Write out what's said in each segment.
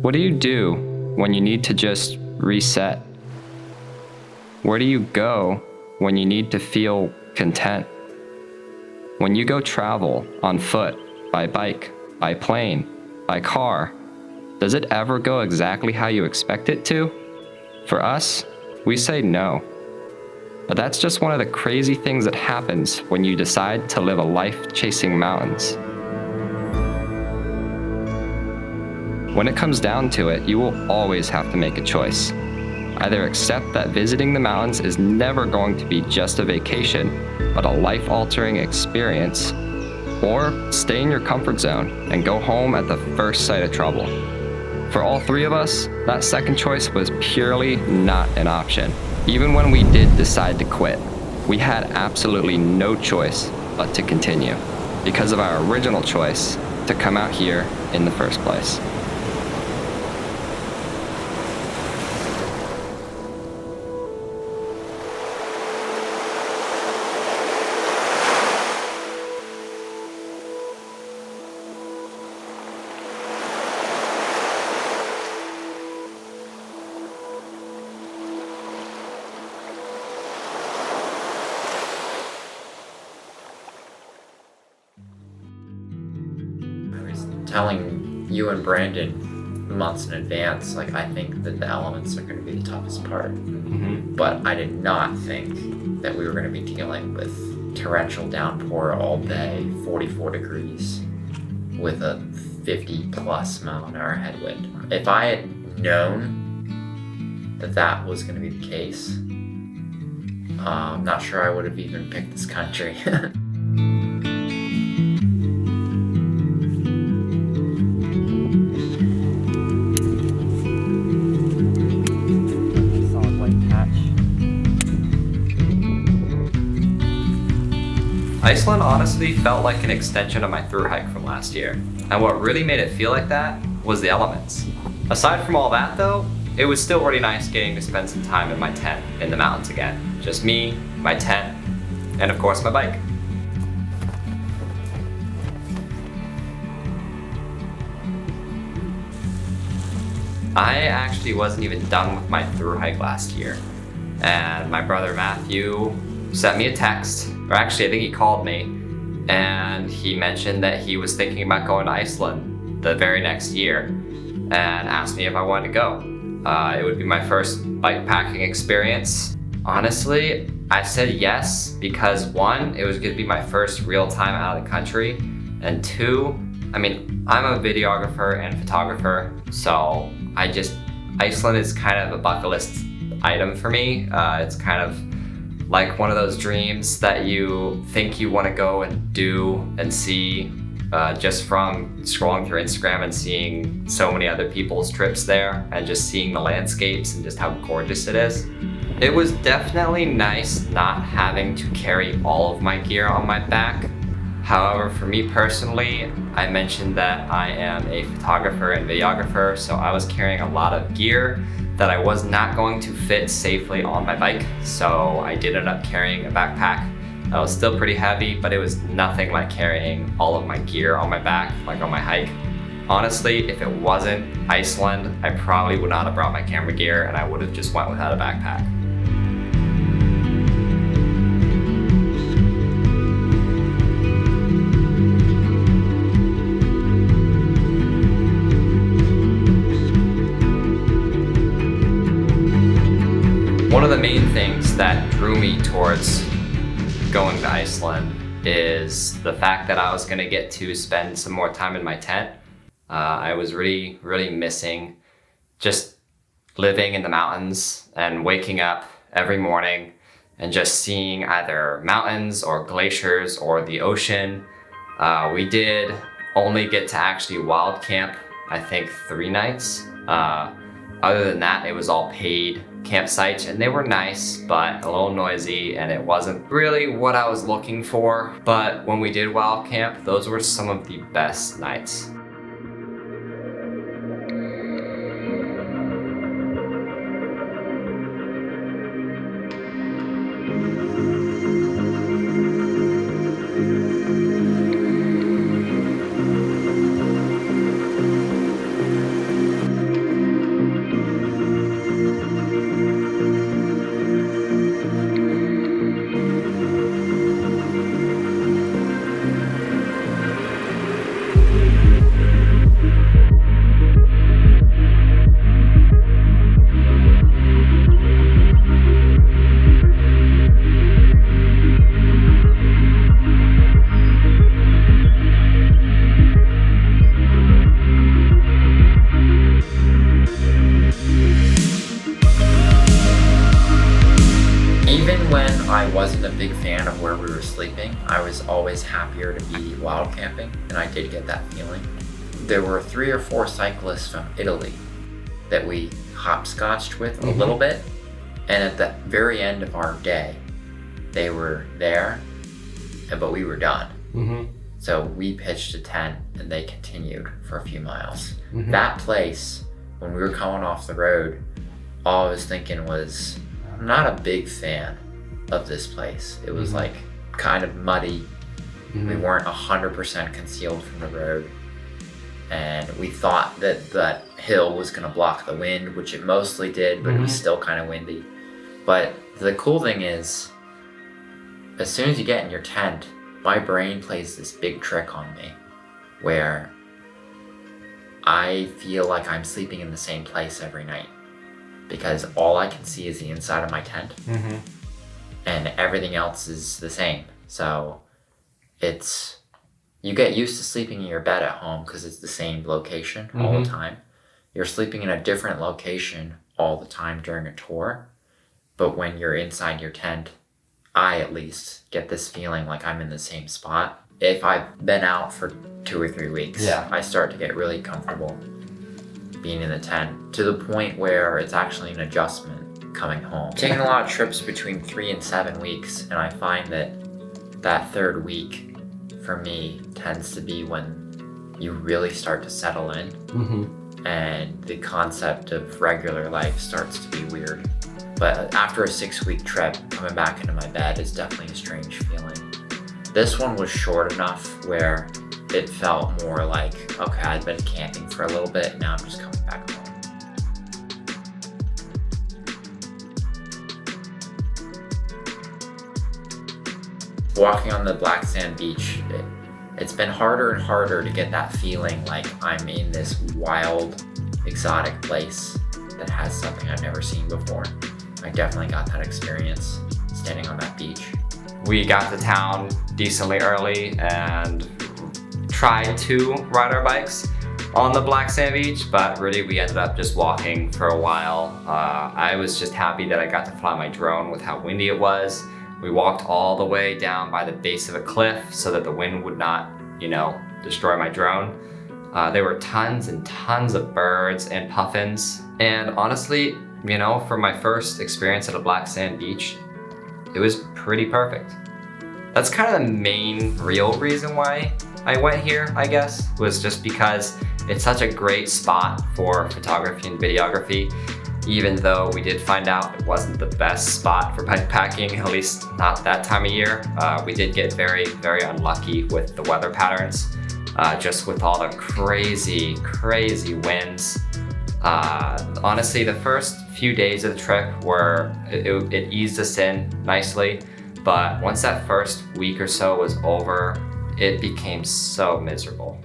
What do you do when you need to just reset? Where do you go when you need to feel content? When you go travel on foot, by bike, by plane, by car, does it ever go exactly how you expect it to? For us, we say no. But that's just one of the crazy things that happens when you decide to live a life chasing mountains. When it comes down to it, you will always have to make a choice. Either accept that visiting the mountains is never going to be just a vacation, but a life-altering experience, or stay in your comfort zone and go home at the first sight of trouble. For all three of us, that second choice was purely not an option. Even when we did decide to quit, we had absolutely no choice but to continue because of our original choice to come out here in the first place. Telling you and Brandon months in advance, like, I think that the elements are going to be the toughest part. But I did not think that we were going to be dealing with torrential downpour all day, 44 degrees, with a 50 plus mile an hour headwind. If I had known that that was going to be the case, I'm not sure I would have even picked this country. Iceland honestly felt like an extension of my thru hike from last year. And what really made it feel like that was the elements. Aside from all that though, it was still really nice getting to spend some time in my tent in the mountains again. Just me, my tent, and of course my bike. I actually wasn't even done with my thru hike last year. And my brother Matthew sent me a text, or actually I think he called me, and he mentioned that he was thinking about going to Iceland the very next year and asked me if I wanted to go. It would be my first bikepacking experience. Honestly, I said yes because one, it was gonna be my first real time out of the country, and two, I'm a videographer and photographer, so Iceland is kind of a bucket list item for me. It's kind of like one of those dreams that you think you want to go and do and see just from scrolling through Instagram and seeing so many other people's trips there and just seeing the landscapes and just how gorgeous it is. It was definitely nice not having to carry all of my gear on my back. However, for me personally, I mentioned that I am a photographer and videographer, so I was carrying a lot of gear that I was not going to fit safely on my bike. So I did end up carrying a backpack that was still pretty heavy, but it was nothing like carrying all of my gear on my back, like on my hike. Honestly, if it wasn't Iceland, I probably would not have brought my camera gear and I would have just went without a backpack. One of the main things that drew me towards going to Iceland is the fact that I was going to get to spend some more time in my tent. I was really, really missing just living in the mountains and waking up every morning and just seeing either mountains or glaciers or the ocean. We did only get to actually wild camp, I think 3 nights. Other than that, it was all paid campsites, and they were nice, but a little noisy, and it wasn't really what I was looking for. But when we did wild camp, those were some of the best nights. were sleeping, I was always happier to be wild camping, and I did get that feeling. There were 3 or 4 cyclists from Italy that we hopscotched with a little bit, and at the very end of our day, they were there, but we were done. So we pitched a tent and they continued for a few miles. That place, when we were coming off the road, all I was thinking was, I'm not a big fan of this place. It was like kind of muddy. We weren't 100% concealed from the road. And we thought that that hill was gonna block the wind, which it mostly did, but it was still kind of windy. But the cool thing is, as soon as you get in your tent, my brain plays this big trick on me where I feel like I'm sleeping in the same place every night because all I can see is the inside of my tent and everything else is the same. So you get used to sleeping in your bed at home because it's the same location all the time. You're sleeping in a different location all the time during a tour, but when you're inside your tent, I at least get this feeling like I'm in the same spot. If I've been out for 2 or 3 weeks, I start to get really comfortable being in the tent to the point where it's actually an adjustment coming home. Taking a lot of trips between 3 and 7 weeks, and I find that that 3rd week for me tends to be when you really start to settle in and the concept of regular life starts to be weird. But after a 6-week trip, coming back into my bed is definitely a strange feeling. This one was short enough where it felt more like, okay, I'd been camping for a little bit, now I'm just coming back home. Walking on the black sand beach, it's been harder and harder to get that feeling like I'm in this wild, exotic place that has something I've never seen before. I definitely got that experience standing on that beach. We got to town decently early and tried to ride our bikes on the black sand beach, but really we ended up just walking for a while. I was just happy that I got to fly my drone with how windy it was. We walked all the way down by the base of a cliff so that the wind would not, destroy my drone. There were tons and tons of birds and puffins, and honestly, for my first experience at a black sand beach, it was pretty perfect. That's kind of the main real reason why I went here, I guess, was just because it's such a great spot for photography and videography, even though we did find out it wasn't the best spot for bikepacking, at least not that time of year. We did get very, very unlucky with the weather patterns, just with all the crazy, crazy winds. Honestly, the first few days of the trip it eased us in nicely, but once that first week or so was over, it became so miserable.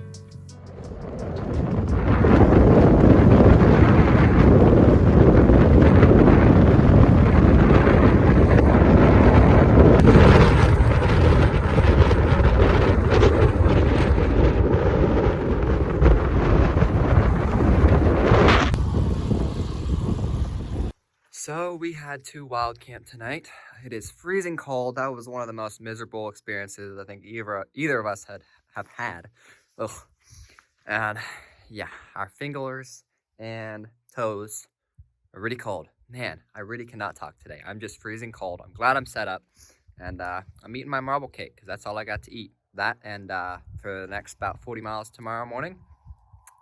So we had to wild camp tonight. It is freezing cold. That was one of the most miserable experiences I think either of us have had. Ugh. And yeah, our fingers and toes are really cold. Man, I really cannot talk today. I'm just freezing cold. I'm glad I'm set up. And I'm eating my marble cake because that's all I got to eat. That and for the next about 40 miles tomorrow morning,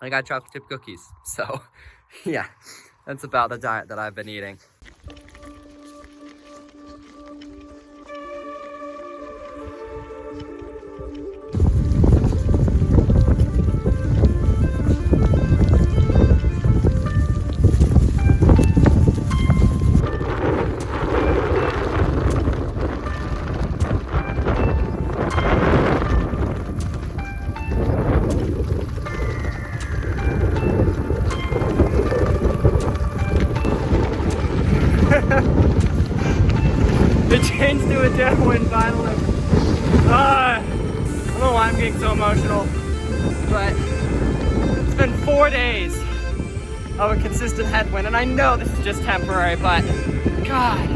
I got chocolate chip cookies. So yeah, that's about the diet that I've been eating. It changed to a downwind finally. I don't know why I'm getting so emotional, but it's been 4 days of a consistent headwind, and I know this is just temporary, but God.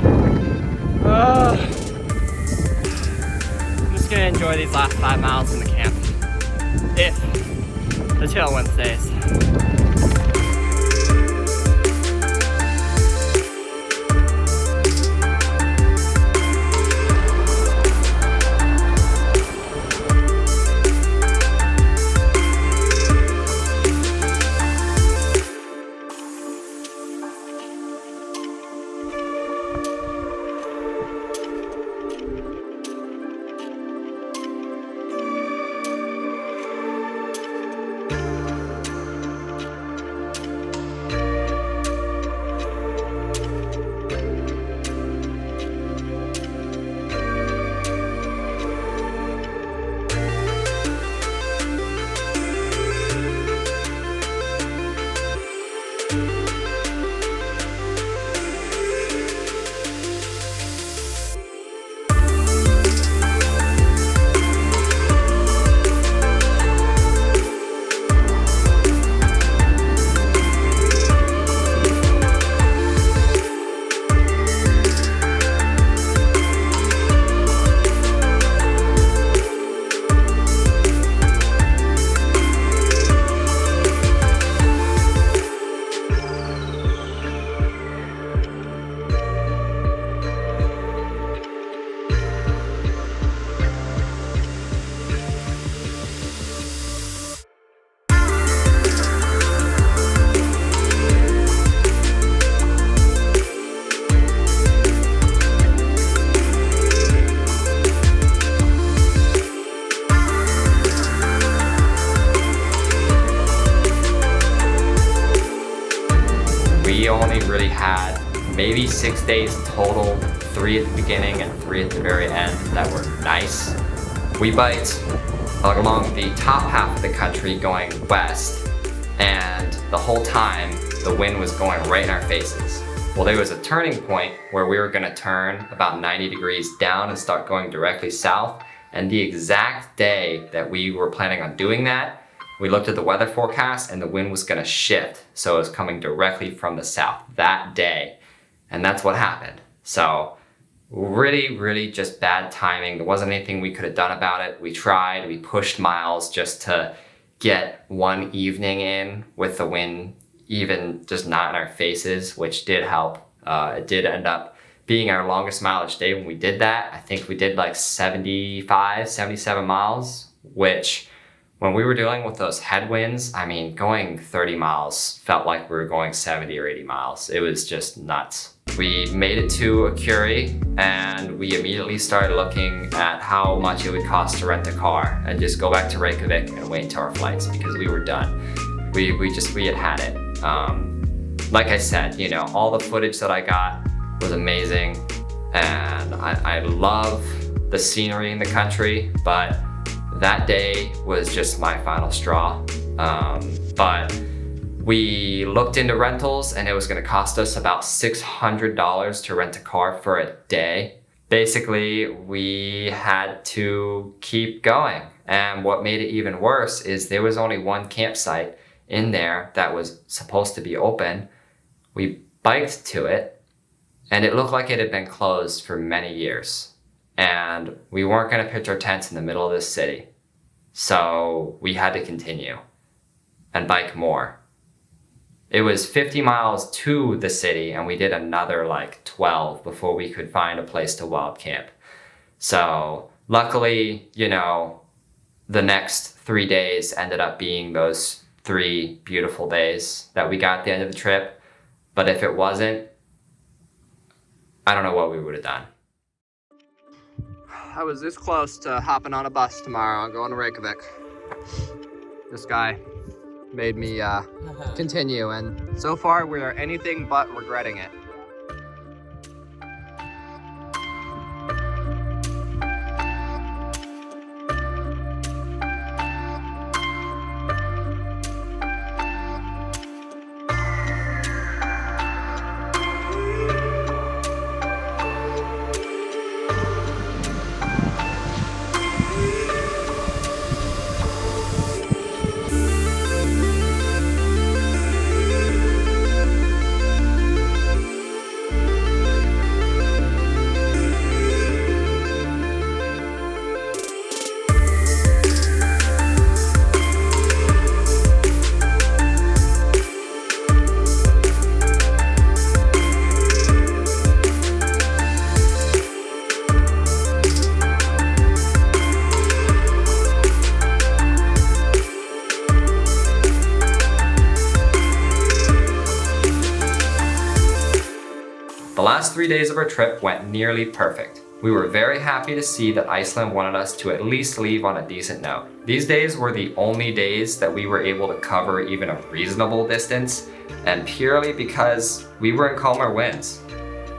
just gonna enjoy these last 5 miles in the camp. If the tailwind stays. We only really had maybe 6 days total, 3 at the beginning and 3 at the very end that were nice. We biked along the top half of the country going west, and the whole time the wind was going right in our faces. Well, there was a turning point where we were gonna turn about 90 degrees down and start going directly south, and the exact day that we were planning on doing that, we looked at the weather forecast and the wind was gonna shift, so it was coming directly from the south that day. And that's what happened. So really just bad timing. There wasn't anything we could have done about it. We tried, we pushed miles just to get one evening in with the wind even just not in our faces, which did help. It did end up being our longest mileage day when we did that. I think we did like 75, 77 miles, which when we were dealing with those headwinds, I mean, going 30 miles felt like we were going 70 or 80 miles. It was just nuts. We made it to a Curie and we immediately started looking at how much it would cost to rent a car and just go back to Reykjavik and wait until our flights because we were done. We had it. Like I said, you know, all the footage that I got was amazing and I love the scenery in the country, but that day was just my final straw. But we looked into rentals and it was gonna cost us about $600 to rent a car for a day. Basically, we had to keep going. And what made it even worse is there was only one campsite in there that was supposed to be open. We biked to it and it looked like it had been closed for many years. And we weren't gonna pitch our tents in the middle of this city. So we had to continue and bike more. It was 50 miles to the city and we did another like 12 before we could find a place to wild camp. So luckily, you know, the next 3 days ended up being those 3 beautiful days that we got at the end of the trip. But if it wasn't, I don't know what we would have done. I was this close to hopping on a bus tomorrow and going to Reykjavik. This guy made me continue, and so far we are anything but regretting it. last 3 days of our trip went nearly perfect. We were very happy to see that Iceland wanted us to at least leave on a decent note. These days were the only days that we were able to cover even a reasonable distance, and purely because we were in calmer winds.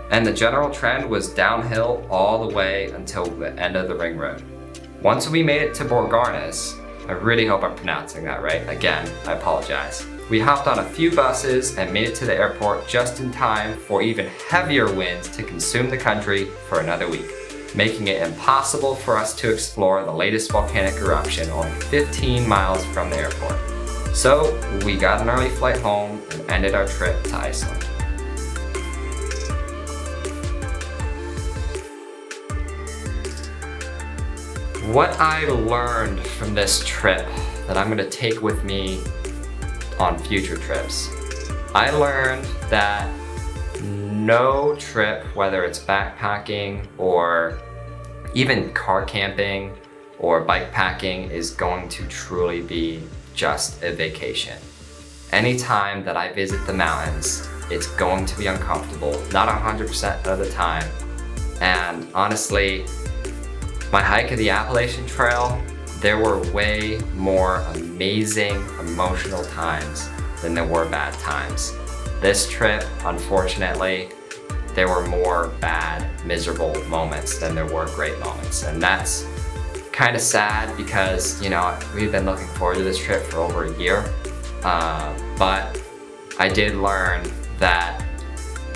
And the general trend was downhill all the way until the end of the ring road. Once we made it to Borgarnes, I really hope I'm pronouncing that right. Again, I apologize. We hopped on a few buses and made it to the airport just in time for even heavier winds to consume the country for another week, making it impossible for us to explore the latest volcanic eruption only 15 miles from the airport. So we got an early flight home and ended our trip to Iceland. What I learned from this trip that I'm gonna take with me on future trips. I learned that no trip, whether it's backpacking or even car camping or bike packing, is going to truly be just a vacation. Anytime that I visit the mountains, it's going to be uncomfortable, not 100% of the time. And honestly, my hike of the Appalachian Trail, there were way more amazing emotional times than there were bad times. This trip, unfortunately, there were more bad, miserable moments than there were great moments. And that's kind of sad because, you know, we've been looking forward to this trip for over a year. But I did learn that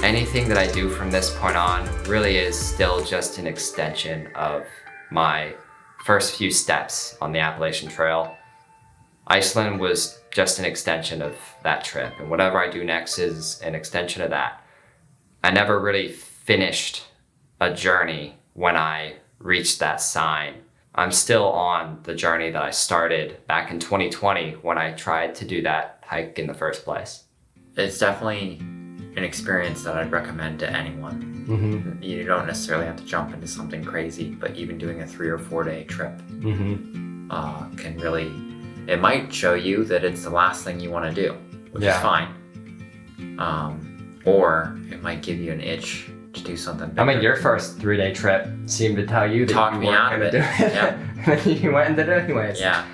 anything that I do from this point on really is still just an extension of my first few steps on the Appalachian Trail. Iceland was just an extension of that trip, and whatever I do next is an extension of that. I never really finished a journey when I reached that sign. I'm still on the journey that I started back in 2020 when I tried to do that hike in the first place. It's definitely an experience that I'd recommend to anyone. Mm-hmm. You don't necessarily have to jump into something crazy, but even doing a 3 or 4 day trip can really, it might show you that it's the last thing you want to do, which is fine. Or it might give you an itch to do something bigger. I mean, your first 3-day trip seemed to tell you that Talked you me weren't out of going to it. do it. Yep. And you went and did it anyways. Yeah.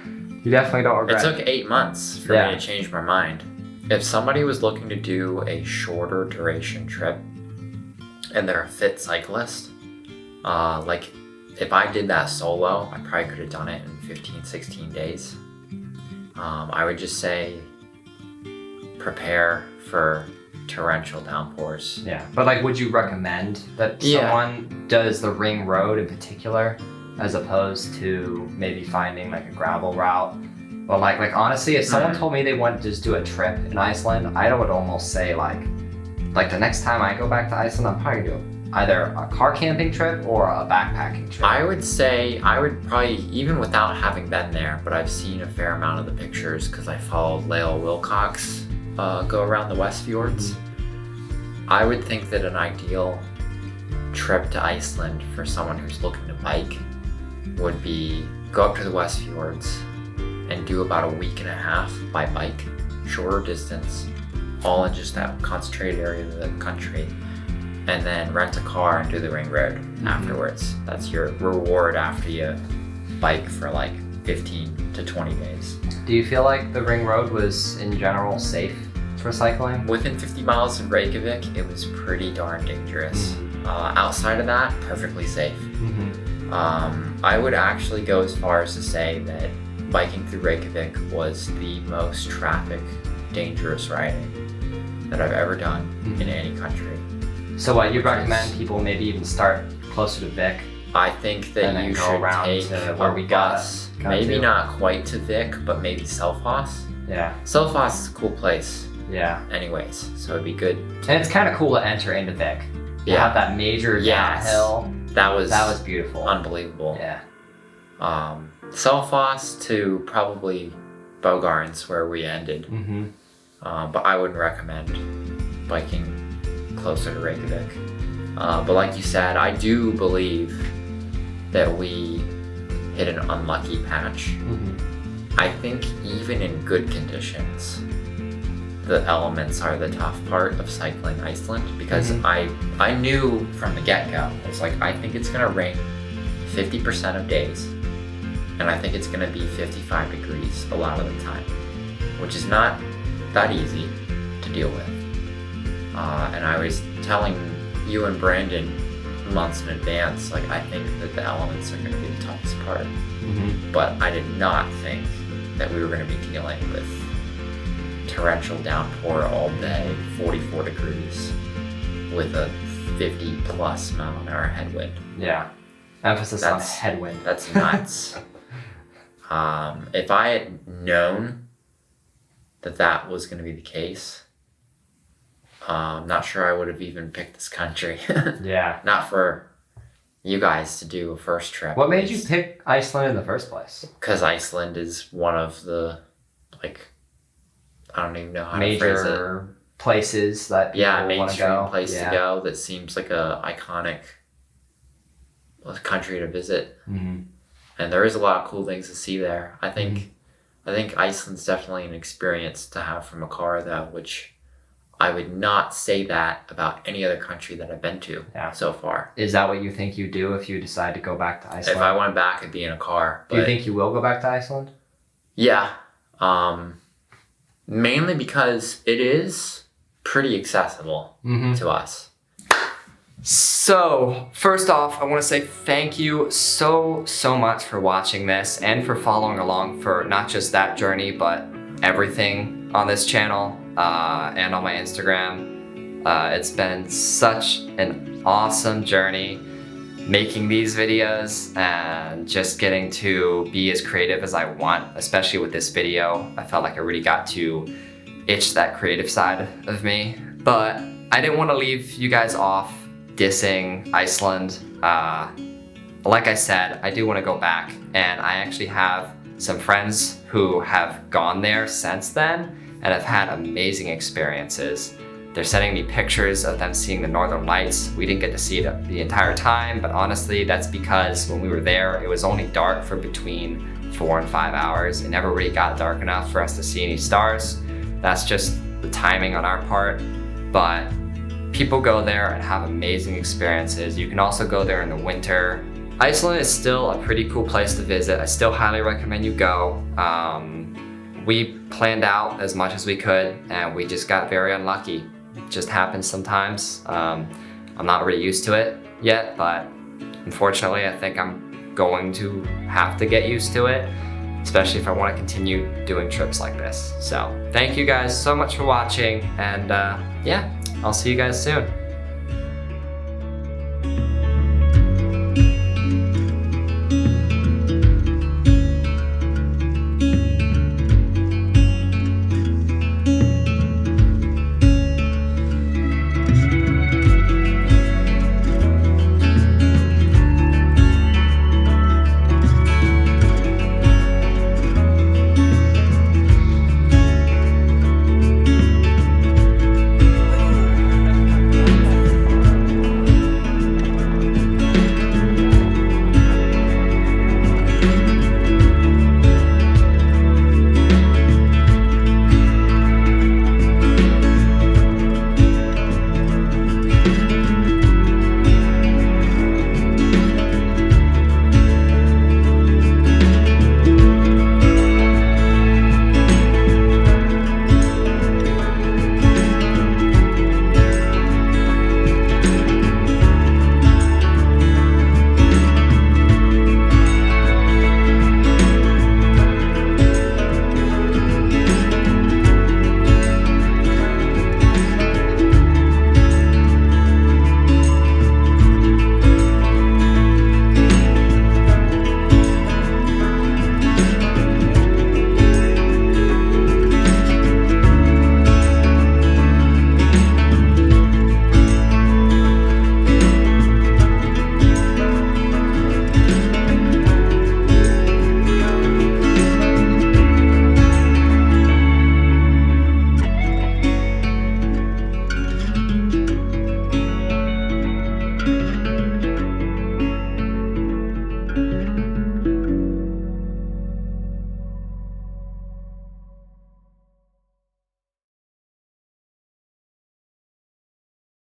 You definitely don't regret It took 8 months for me to change my mind. If somebody was looking to do a shorter duration trip and they're a fit cyclist, like if I did that solo, I probably could have done it in 15, 16 days. I would just say prepare for torrential downpours. Yeah, but like, would you recommend that someone does the ring road in particular, as opposed to maybe finding like a gravel route? But like honestly, if someone told me they wanted to just do a trip in Iceland, I would almost say like the next time I go back to Iceland, I'm probably gonna do either a car camping trip or a backpacking trip. I would say I would probably, even without having been there, but I've seen a fair amount of the pictures because I followed Lael Wilcox go around the West Fjords. I would think that an ideal trip to Iceland for someone who's looking to bike would be go up to the West Fjords and do about a week and a half by bike, shorter distance, all in just that concentrated area of the country, and then rent a car and do the ring road afterwards. That's your reward after you bike for like 15 to 20 days. Do you feel like the ring road was in general safe for cycling? Within 50 miles of Reykjavik, it was pretty darn dangerous. Outside of that, perfectly safe. I would actually go as far as to say that biking through Reykjavik was the most traffic dangerous riding that I've ever done in any country. So what, you recommend people maybe even start closer to Vik? I think that and then you go should around take to where we got maybe to. not quite to Vik, but maybe Selfoss. Yeah. Selfoss is a cool place Yeah. anyways, so it'd be good. And it's kind of cool to enter into Vik. You have that major downhill. That was beautiful. Unbelievable. Yeah. Selfoss to probably Bogarns where we ended. But I wouldn't recommend biking closer to Reykjavik. But like you said, I do believe that we hit an unlucky patch. I think even in good conditions, the elements are the tough part of cycling Iceland, because I knew from the get-go, I was like, I think it's gonna rain 50% of days, and I think it's gonna be 55 degrees a lot of the time, which is not that easy to deal with. And I was telling you and Brandon months in advance, like, I think that the elements are gonna be the toughest part. But I did not think that we were gonna be dealing with torrential downpour all day, 44 degrees, with a 50 plus mile an hour headwind. Yeah. Emphasis on headwind. That's nuts. If I had known that was going to be the case, I'm not sure I would have even picked this country. Yeah. Not for you guys to do a first trip. What made you pick Iceland in the first place? Because Iceland is one of the, like, I don't even know how to phrase it. Major places that people want to go. Mainstream place to go that seems like a iconic country to visit. And there is a lot of cool things to see there. I think Iceland's definitely an experience to have from a car, though, which I would not say that about any other country that I've been to so far. Is that what you think you'd do if you decide to go back to Iceland? If I went back, it'd be in a car. Do you think you will go back to Iceland? Yeah. Mainly because it is pretty accessible to us. So, first off, I want to say thank you so much for watching this and for following along for not just that journey, but everything on this channel and on my Instagram. It's been such an awesome journey making these videos and just getting to be as creative as I want, especially with this video. I felt like I really got to itch that creative side of me. But I didn't want to leave you guys off dissing Iceland. Like I said, I do want to go back, and I actually have some friends who have gone there since then and have had amazing experiences. They're sending me pictures of them seeing the Northern Lights. We didn't get to see it the entire time, but honestly, that's because when we were there, it was only dark for between 4 and 5 hours. It never really got dark enough for us to see any stars. That's just the timing on our part, but people go there and have amazing experiences. You can also go there in the winter. Iceland is still a pretty cool place to visit. I still highly recommend you go. We planned out as much as we could, and we just got very unlucky. It just happens sometimes. I'm not really used to it yet, but unfortunately, I think I'm going to have to get used to it, especially if I want to continue doing trips like this. So thank you guys so much for watching, and yeah, I'll see you guys soon.